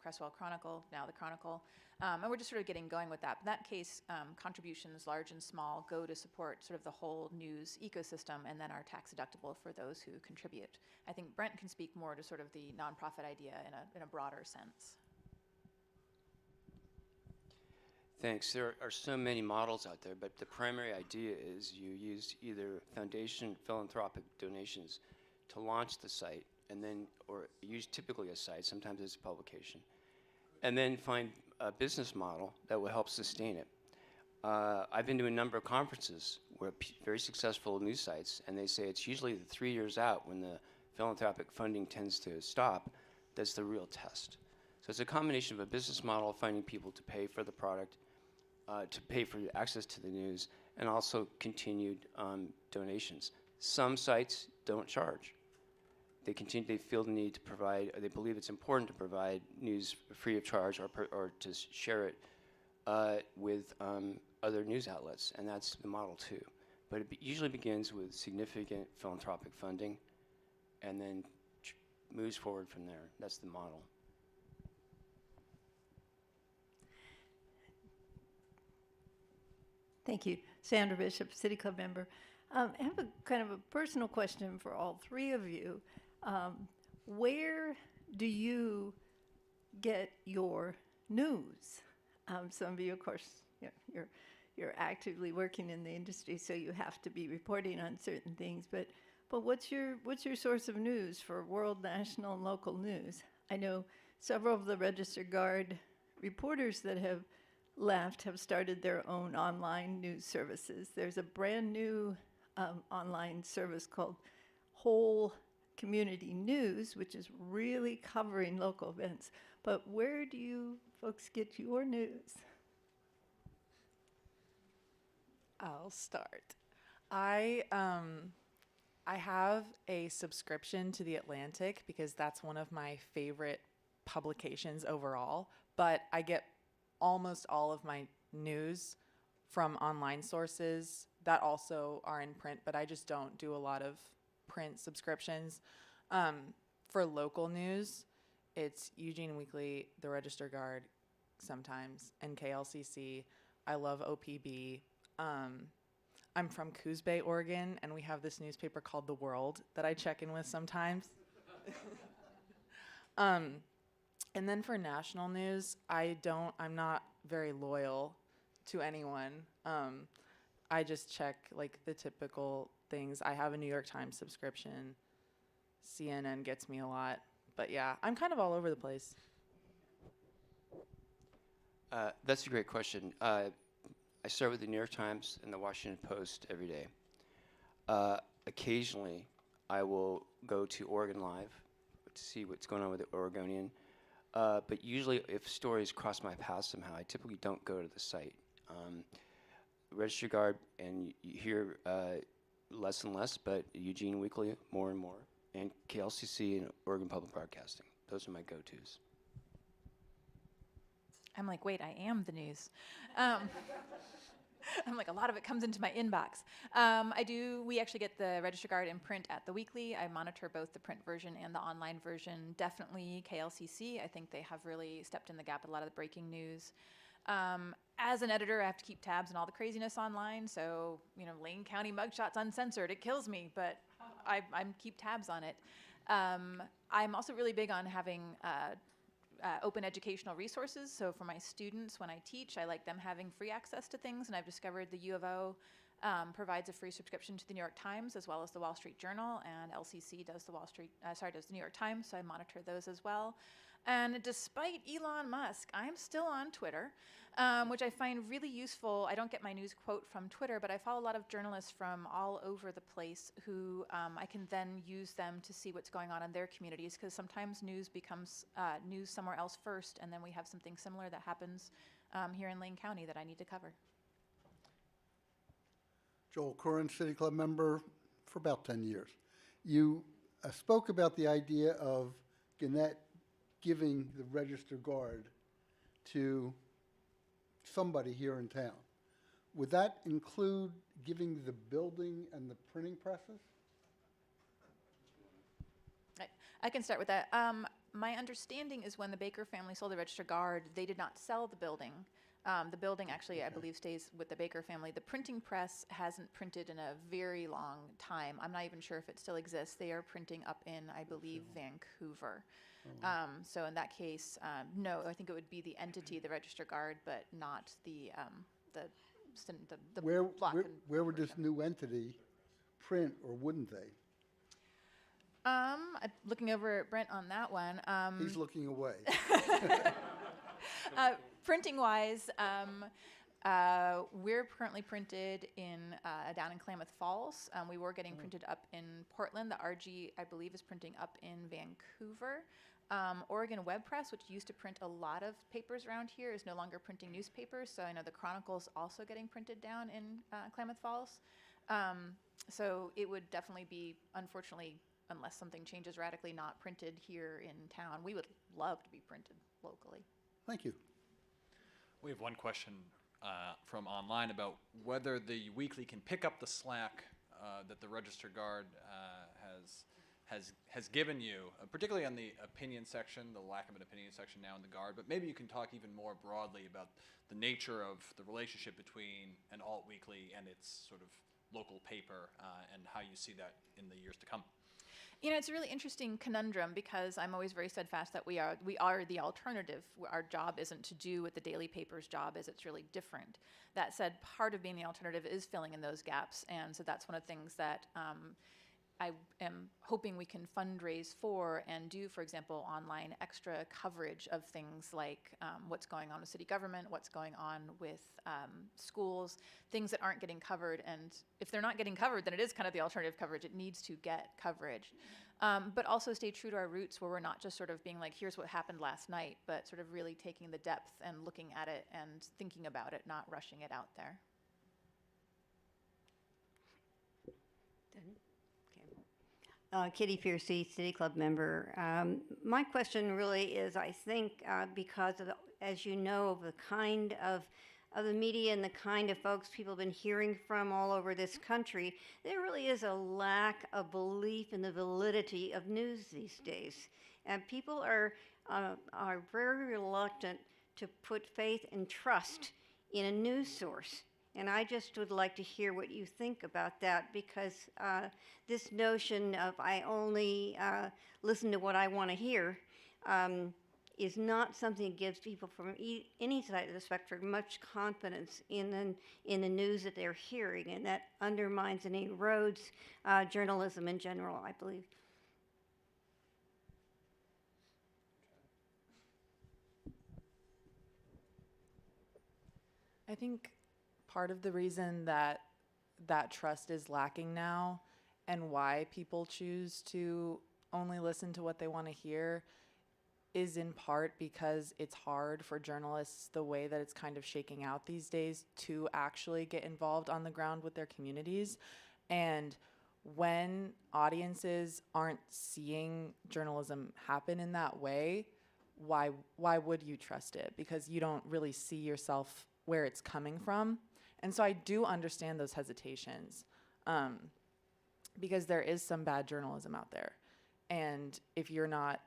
Cresswell Chronicle, now the Chronicle. And we're just sort of getting going with that. In that case, contributions, large and small, go to support sort of the whole news ecosystem, and then are tax deductible for those who contribute. I think Brent can speak more to sort of the nonprofit idea in a broader sense. thanks. There are so many models out there, but the primary idea is you use either foundation philanthropic donations to launch the site, and then, or use typically a site, sometimes it's a publication, and then find a business model that will help sustain it. I've been to a number of conferences where very successful news sites, and they say it's usually the 3 years out when the philanthropic funding tends to stop, that's the real test. So it's a combination of a business model, finding people to pay for the product, to pay for access to the news, and also continued donations. Some sites don't charge. They feel the need to provide, or they believe it's important to provide news free of charge, or to share it with other news outlets, and that's the model too. But it usually begins with significant philanthropic funding, and then moves forward from there. That's the model. Thank you. Sandra Bishop, City Club member. I have a kind of a personal question for all three of you. Where do you get your news? Some of you, of course, you're actively working in the industry, so you have to be reporting on certain things. But what's your source of news for world, national, and local news? I know several of the Register Guard reporters that have left have started their own online news services. There's a brand new online service called Whole Community News, which is really covering local events. But where do you folks get your news? I'll start. I have a subscription to The Atlantic because that's one of my favorite publications overall, but I get almost all of my news from online sources that also are in print, but I just don't do a lot of print subscriptions. For local news, it's Eugene Weekly, The Register Guard sometimes, and KLCC. I love OPB. I'm from Coos Bay, Oregon, and we have this newspaper called The World that I check in with sometimes. And then for national news, I'm not very loyal to anyone. I just check like the typical things. I have a New York Times subscription. CNN gets me a lot. But yeah, I'm kind of all over the place. That's a great question. I start with the New York Times and the Washington Post every day. Occasionally, I will go to Oregon Live to see what's going on with the Oregonian. But usually, if stories cross my path somehow, I typically don't go to the site. Register Guard, and you hear less and less, but Eugene Weekly more and more, and KLCC and Oregon Public Broadcasting. Those are my go-tos. I'm like, wait, I am the news. I'm like, a lot of it comes into my inbox. We actually get the Register Guard in print at the Weekly. I monitor both the print version and the online version. Definitely KLCC. I think they have really stepped in the gap with a lot of the breaking news. As an editor, I have to keep tabs on all the craziness online. So, Lane County mugshots uncensored. It kills me, but I keep tabs on it. I'm also really big on having open educational resources. So for my students, when I teach, I like them having free access to things. And I've discovered the U of O provides a free subscription to the New York Times as well as the Wall Street Journal, and LCC does the does the New York Times. So I monitor those as well. And despite Elon Musk, I'm still on Twitter, which I find really useful. I don't get my news quote from Twitter, but I follow a lot of journalists from all over the place who I can then use them to see what's going on in their communities, because sometimes news becomes news somewhere else first, and then we have something similar that happens here in Lane County that I need to cover. Joel Curran, City Club member for about 10 years. You spoke about the idea of Gannett giving the Register Guard to somebody here in town. Would that include giving the building and the printing presses? I can start with that. My understanding is when the Baker family sold the Register Guard, they did not sell the building. The building actually, I believe, stays with the Baker family. The printing press hasn't printed in a very long time. I'm not even sure if it still exists. They are printing up in, I believe, Vancouver. So in that case, no, I think it would be the entity, the Register Guard, but not the block. Where would this new entity print, or wouldn't they? Looking over at Brent on that one. He's looking away. Printing-wise, we're currently printed down in Klamath Falls. We were getting printed up in Portland. The RG, I believe, is printing up in Vancouver. Oregon Web Press, which used to print a lot of papers around here, is no longer printing newspapers. So I know the Chronicle's also getting printed down in Klamath Falls. So it would definitely be, unfortunately, unless something changes radically, not printed here in town. We would love to be printed locally. Thank you. We have one question from online about whether the Weekly can pick up the slack that the Register Guard has given you, particularly on the opinion section, the lack of an opinion section now in the Guard, but maybe you can talk even more broadly about the nature of the relationship between an alt weekly and its sort of local paper and how you see that in the years to come. It's a really interesting conundrum because I'm always very steadfast that we are the alternative. Our job isn't to do what the daily paper's job is. It's really different. That said, part of being the alternative is filling in those gaps, and so that's one of the things that I am hoping we can fundraise for and do, for example, online extra coverage of things like what's going on with city government, what's going on with schools, things that aren't getting covered. And if they're not getting covered, then it is kind of the alternative coverage. It needs to get coverage. But also stay true to our roots, where we're not just sort of being like, here's what happened last night, but sort of really taking the depth and looking at it and thinking about it, not rushing it out there. Kitty Fiercey, City Club member. My question really is, I think, because of, as you know, of the kind of the media and the kind of folks people have been hearing from all over this country, there really is a lack of belief in the validity of news these days. And people are very reluctant to put faith and trust in a news source. And I just would like to hear what you think about that, because this notion of I only listen to what I want to hear is not something that gives people from any side of the spectrum much confidence in the news that they're hearing, and that undermines and erodes journalism in general, I believe. I think part of the reason that trust is lacking now, and why people choose to only listen to what they want to hear, is in part because it's hard for journalists, the way that it's kind of shaking out these days, to actually get involved on the ground with their communities. And when audiences aren't seeing journalism happen in that way, why would you trust it? Because you don't really see yourself where it's coming from. And so I do understand those hesitations, because there is some bad journalism out there. And if you're not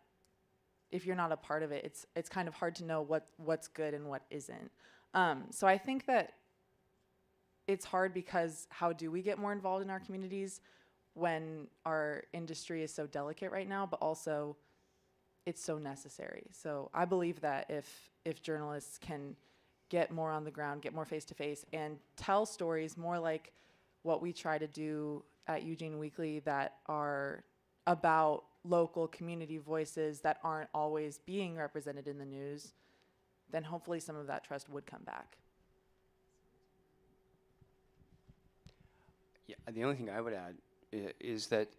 a part of it, it's kind of hard to know what's good and what isn't. So I think that it's hard, because how do we get more involved in our communities when our industry is so delicate right now, but also it's so necessary. So I believe that if journalists can get more on the ground, get more face-to-face, and tell stories more like what we try to do at Eugene Weekly, that are about local community voices that aren't always being represented in the news, then hopefully some of that trust would come back. Yeah, the only thing I would add is that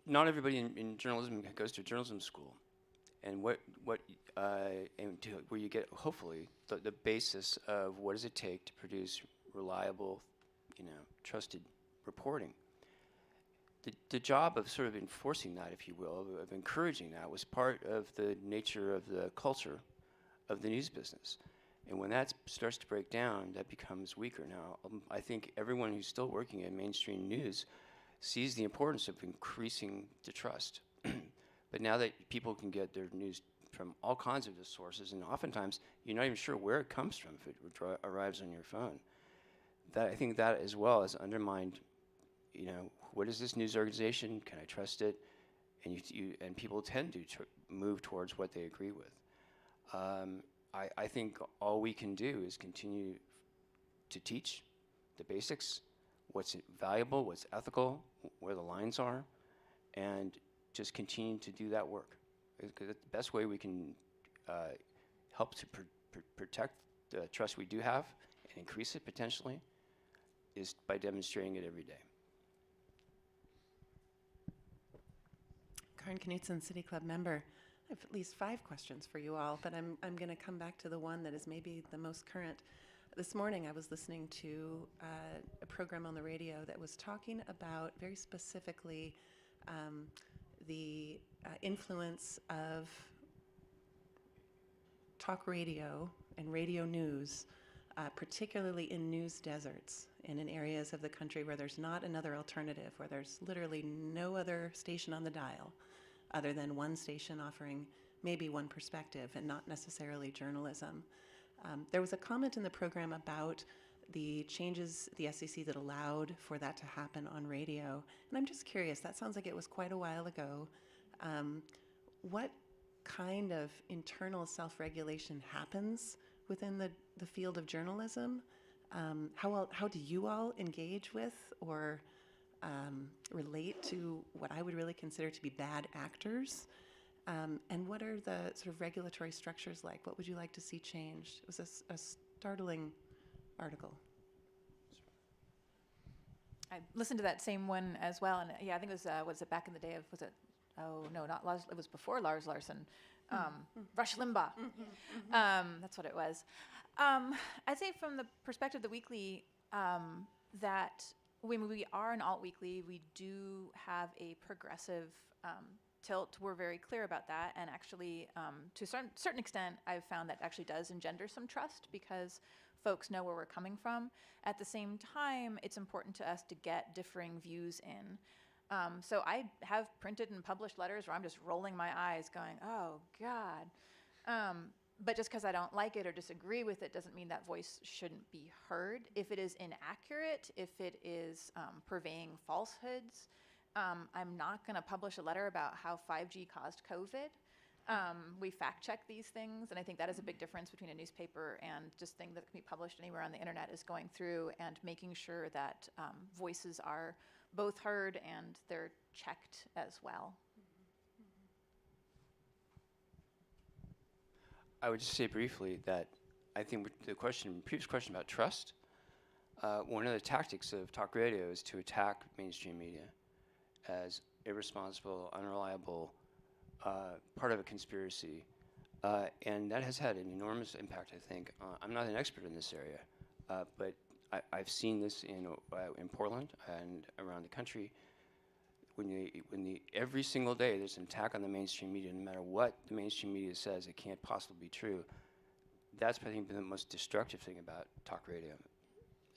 not everybody in journalism goes to journalism school, and where you get hopefully the basis of what does it take to produce reliable, trusted reporting. The job of sort of enforcing that, if you will, of encouraging that, was part of the nature of the culture of the news business. And when that starts to break down, that becomes weaker. Now, I think everyone who's still working in mainstream news sees the importance of increasing the trust. But now that people can get their news from all kinds of sources, and oftentimes you're not even sure where it comes from if it arrives on your phone, that I think that as well has undermined, what is this news organization? Can I trust it? And people tend to move towards what they agree with. I think all we can do is continue to teach the basics, what's valuable, what's ethical, where the lines are, and just continue to do that work. Because the best way we can help to protect the trust we do have and increase it potentially is by demonstrating it every day. Karen Knutson, City Club member. I have at least 5 questions for you all, but I'm going to come back to the one that is maybe the most current. This morning I was listening to a program on the radio that was talking about very specifically the influence of talk radio and radio news, particularly in news deserts and in areas of the country where there's not another alternative, where there's literally no other station on the dial other than one station offering maybe one perspective and not necessarily journalism. There was a comment in the program about the changes at the SEC that allowed for that to happen on radio. And I'm just curious, that sounds like it was quite a while ago. What kind of internal self-regulation happens within the field of journalism? How do you all engage with or relate to what I would really consider to be bad actors? And what are the sort of regulatory structures like? What would you like to see changed? It was a startling article. I listened to that same one as well, and yeah, I think it was it back in the day of, was it, oh, no, not Lars, it was before Lars Larson, Rush Limbaugh. That's what it was. I'd say from the perspective of the weekly, that when we are an alt weekly, we do have a progressive tilt. We're very clear about that, and actually, to a certain extent, I've found that actually does engender some trust because folks know where we're coming from. At the same time, it's important to us to get differing views in. So I have printed and published letters where I'm just rolling my eyes going, oh, God. But just because I don't like it or disagree with it doesn't mean that voice shouldn't be heard. If it is inaccurate, if it is purveying falsehoods, I'm not going to publish a letter about how 5G caused COVID. We fact check these things, and I think that is a big difference between a newspaper and just things that can be published anywhere on the internet, is going through and making sure that voices are both heard and they're checked as well. I would just say briefly that I think the previous question about trust, one of the tactics of talk radio is to attack mainstream media as irresponsible, unreliable, part of a conspiracy. And that has had an enormous impact, I think. I'm not an expert in this area, but I've seen this in Portland and around the country. Every single day there's an attack on the mainstream media, no matter what the mainstream media says, it can't possibly be true. That's, I think, been the most destructive thing about talk radio.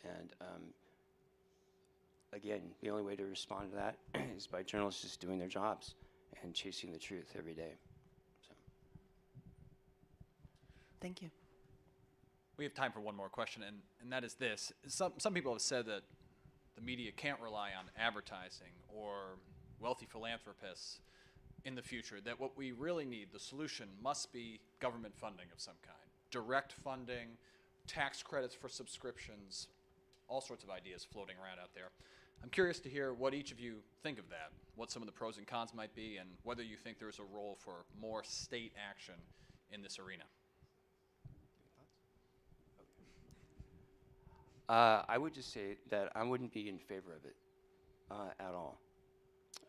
And again, the only way to respond to that is by journalists just doing their jobs and chasing the truth every day. So. Thank you. We have time for one more question, and that is this. Some people have said that the media can't rely on advertising or wealthy philanthropists in the future, that what we really need, the solution, must be government funding of some kind. Direct funding, tax credits for subscriptions, all sorts of ideas floating around out there. I'm curious to hear what each of you think of that, what some of the pros and cons might be, and whether you think there's a role for more state action in this arena. I would just say that I wouldn't be in favor of it at all.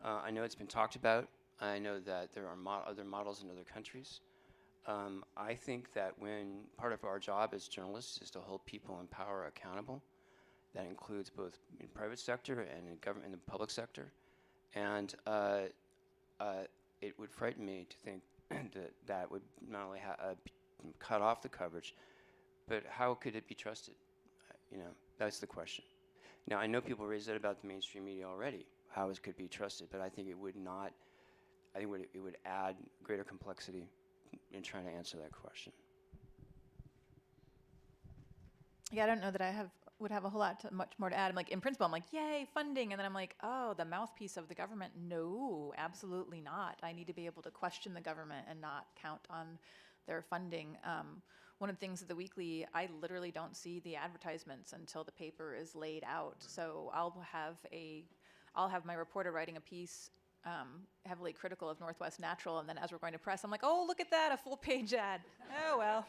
I know it's been talked about. I know that there are other models in other countries. I think that when part of our job as journalists is to hold people in power accountable, that includes both in private sector and in government, in the public sector. And it would frighten me to think that would not only cut off the coverage, but how could it be trusted? That's the question. Now, I know people raise that about the mainstream media already, how it could be trusted, but I think it would not, I think it would add greater complexity in trying to answer that question. Yeah, I don't know that I would have a whole lot much more to add. I'm like, in principle, I'm like, yay, funding. And then I'm like, oh, the mouthpiece of the government? No, absolutely not. I need to be able to question the government and not count on their funding. One of the things of the weekly, I literally don't see the advertisements until the paper is laid out. So I'll have my reporter writing a piece heavily critical of Northwest Natural, and then as we're going to press, I'm like, oh, look at that, a full-page ad. Oh, well.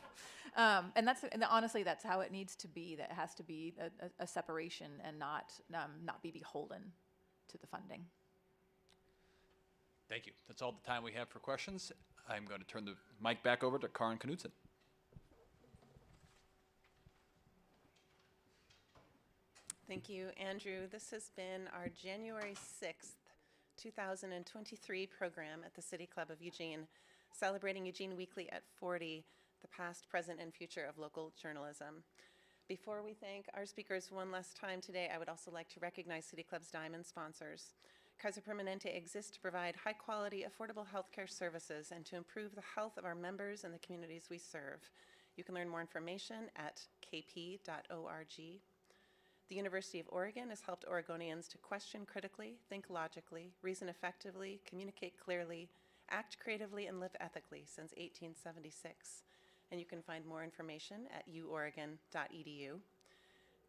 And honestly, that's how it needs to be. That has to be a separation and not be beholden to the funding. Thank you. That's all the time we have for questions. I'm going to turn the mic back over to Karin Knudsen. Thank you, Andrew. This has been our January 6th, 2023 program at the City Club of Eugene, celebrating Eugene Weekly at 40, the past, present, and future of local journalism. Before we thank our speakers one last time today, I would also like to recognize City Club's diamond sponsors. Kaiser Permanente exists to provide high-quality, affordable healthcare services and to improve the health of our members and the communities we serve. You can learn more information at kp.org. The University of Oregon has helped Oregonians to question critically, think logically, reason effectively, communicate clearly, act creatively, and live ethically since 1876. And you can find more information at uoregon.edu.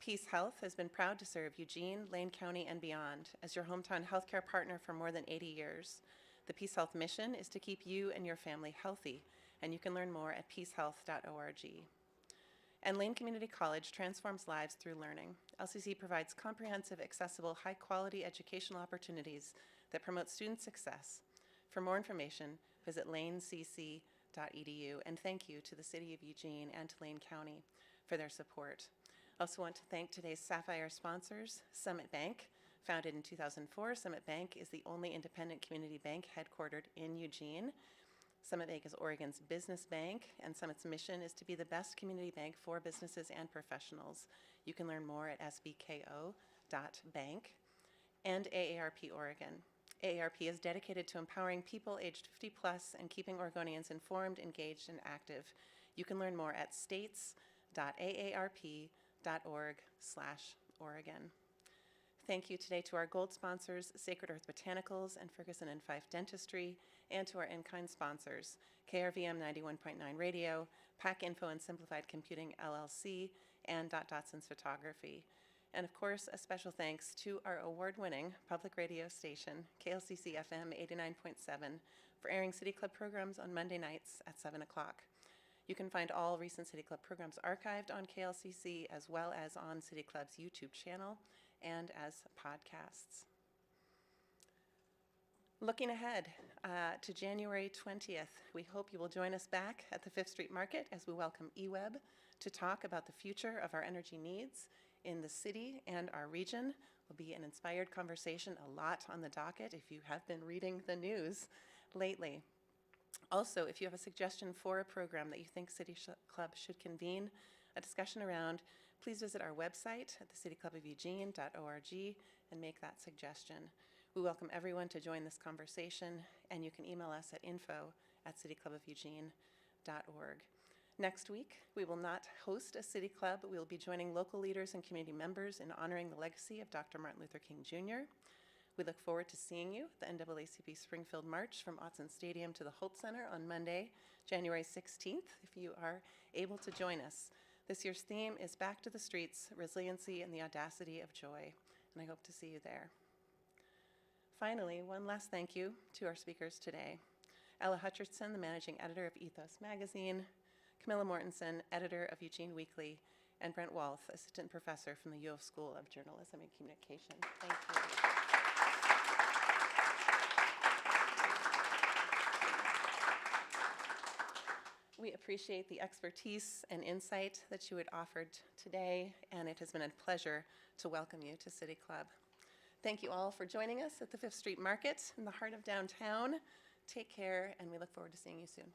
Peace Health has been proud to serve Eugene, Lane County, and beyond as your hometown healthcare partner for more than 80 years. The Peace Health mission is to keep you and your family healthy, and you can learn more at peacehealth.org. And Lane Community College transforms lives through learning. LCC provides comprehensive, accessible, high-quality educational opportunities that promote student success. For more information, visit lanecc.edu, and thank you to the City of Eugene and to Lane County for their support. I also want to thank today's Sapphire sponsors, Summit Bank. Founded in 2004, Summit Bank is the only independent community bank headquartered in Eugene. Summit Bank is Oregon's business bank, and Summit's mission is to be the best community bank for businesses and professionals. You can learn more at sbko.bank. And AARP Oregon. AARP is dedicated to empowering people aged 50 plus and keeping Oregonians informed, engaged, and active. You can learn more at states.aarp.org/Oregon. Thank you today to our gold sponsors, Sacred Earth Botanicals and Ferguson and Fife Dentistry, and to our in-kind sponsors, KRVM 91.9 Radio, PAC Info and Simplified Computing LLC, and Dotson's Photography. And of course, a special thanks to our award-winning public radio station, KLCC FM 89.7, for airing City Club programs on Monday nights at 7 o'clock. You can find all recent City Club programs archived on KLCC as well as on City Club's YouTube channel and as podcasts. Looking ahead to January 20th, we hope you will join us back at the 5th Street Market as we welcome eWeb to talk about the future of our energy needs in the city and our region. Will be an inspired conversation, a lot on the docket if you have been reading the news lately. Also, if you have a suggestion for a program that you think City Club should convene a discussion around, please visit our website at thecityclubofueugene.org and make that suggestion. We welcome everyone to join this conversation, and you can email us at info@cityclubofueugene.org. Next week, we will not host a City Club, but we will be joining local leaders and community members in honoring the legacy of Dr. Martin Luther King Jr. We look forward to seeing you at the NAACP Springfield March from Autzen Stadium to the Holt Center on Monday, January 16th, if you are able to join us. This year's theme is Back to the Streets, Resiliency and the Audacity of Joy, and I hope to see you there. Finally, one last thank you to our speakers today. Ella Hutcherson, the managing editor of Ethos Magazine, Camilla Mortensen, editor of Eugene Weekly, and Brent Walth, assistant professor from the U of School of Journalism and Communication. Thank you. We appreciate the expertise and insight that you had offered today, and it has been a pleasure to welcome you to City Club. Thank you all for joining us at the 5th Street Market in the heart of downtown. Take care, and we look forward to seeing you soon.